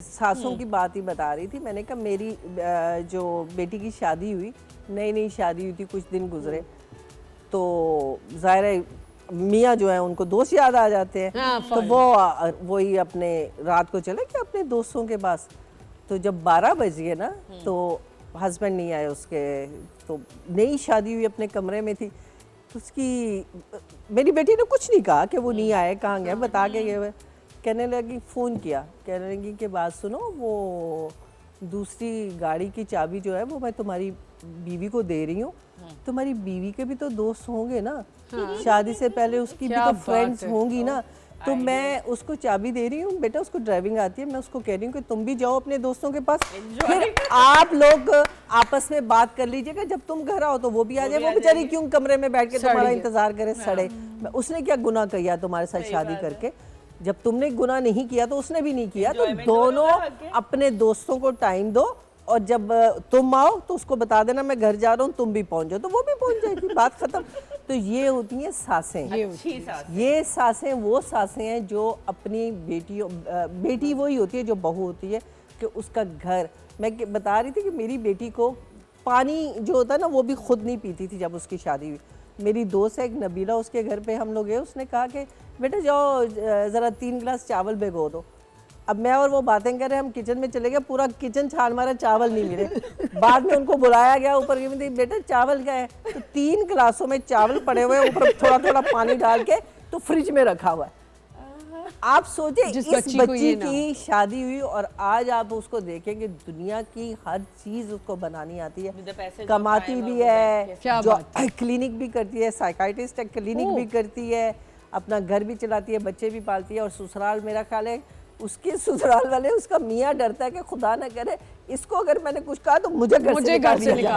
सासों की बात ही बता रही थी। मैंने कहा मेरी जो बेटी की शादी हुई, नई नई शादी हुई थी, कुछ दिन गुजरे तो जाहिर है मियाँ जो है उनको दोस्त याद आ जाते हैं। हाँ, तो वही अपने रात को चले गए अपने दोस्तों के पास। तो जब 12 बज गए ना तो हस्बैंड नहीं आए उसके, तो नई शादी हुई अपने कमरे में थी। तो उसकी मेरी बेटी ने कुछ नहीं कहा कि वो नहीं आए, कहाँ गए, बता के गए हुए। कहने लगी, फ़ोन किया, कहने लगी कि बात सुनो, वो दूसरी गाड़ी की चाबी जो है वो मैं तुम्हारी बीवी को दे रही हूँ। तुम्हारी बीवी के भी तो दोस्त होंगे ना, शादी से पहले उसकी भी तो फ्रेंड्स होंगी ना, तो मैं उसको चाबी दे रही हूँ। बेटा उसको ड्राइविंग आती है, मैं उसको कह रही हूँ कि तुम भी जाओ अपने दोस्तों के पास, फिर आप लोग आपस में बात कर लीजिएगा। जब तुम घर आओ तो वो भी आ जाए। वो बेचारी क्यों कमरे में बैठ के तुम्हारा इंतजार करे सड़े। उसने क्या गुनाह किया तुम्हारे साथ शादी करके? जब तुमने गुनाह नहीं किया तो उसने भी नहीं किया। तो दोनों अपने दोस्तों को टाइम दो, और जब तुम आओ तो उसको बता देना मैं घर जा रहा हूँ, तुम भी पहुंच जाओ, तो वो भी पहुंच जाएगी, बात खत्म। तो ये होती हैं सासें। ये सासें वो सासें हैं जो अपनी बेटियों, बेटी वही होती है जो बहू होती है कि उसका घर। मैं बता रही थी कि मेरी बेटी को पानी जो होता है ना वो भी खुद नहीं पीती थी जब उसकी शादी हुई। मेरी दोस्त है एक नबीला, उसके घर पे हम लोग गए, उसने कहा कि बेटा जाओ ज़रा 3 गिलास चावल भिगो दो। अब मैं और वो बातें कर रहे हैं, हम किचन में चले गए, पूरा किचन छान मारा, चावल नहीं मिले। बाद में उनको बुलाया गया ऊपर, बेटा चावल क्या है? तो 3 गिलासों में चावल पड़े हुए हैं, ऊपर थोड़ा थोड़ा पानी डाल के तो फ्रिज में रखा हुआ है। आप सोचे इस बच्ची की शादी हुई और आज आप उसको देखेंगे, दुनिया की हर चीज उसको बनानी आती है, कमाती भी है, जो क्लिनिक भी करती है, साइकाइट्रिस्ट है, क्लिनिक भी करती है, अपना घर भी चलाती है, बच्चे भी पालती है। और ससुराल, मेरा ख्याल है उसके ससुराल वाले, उसका मियाँ डरता है कि खुदा ना करे इसको अगर मैंने कुछ कहा तो मुझे घर से निकाल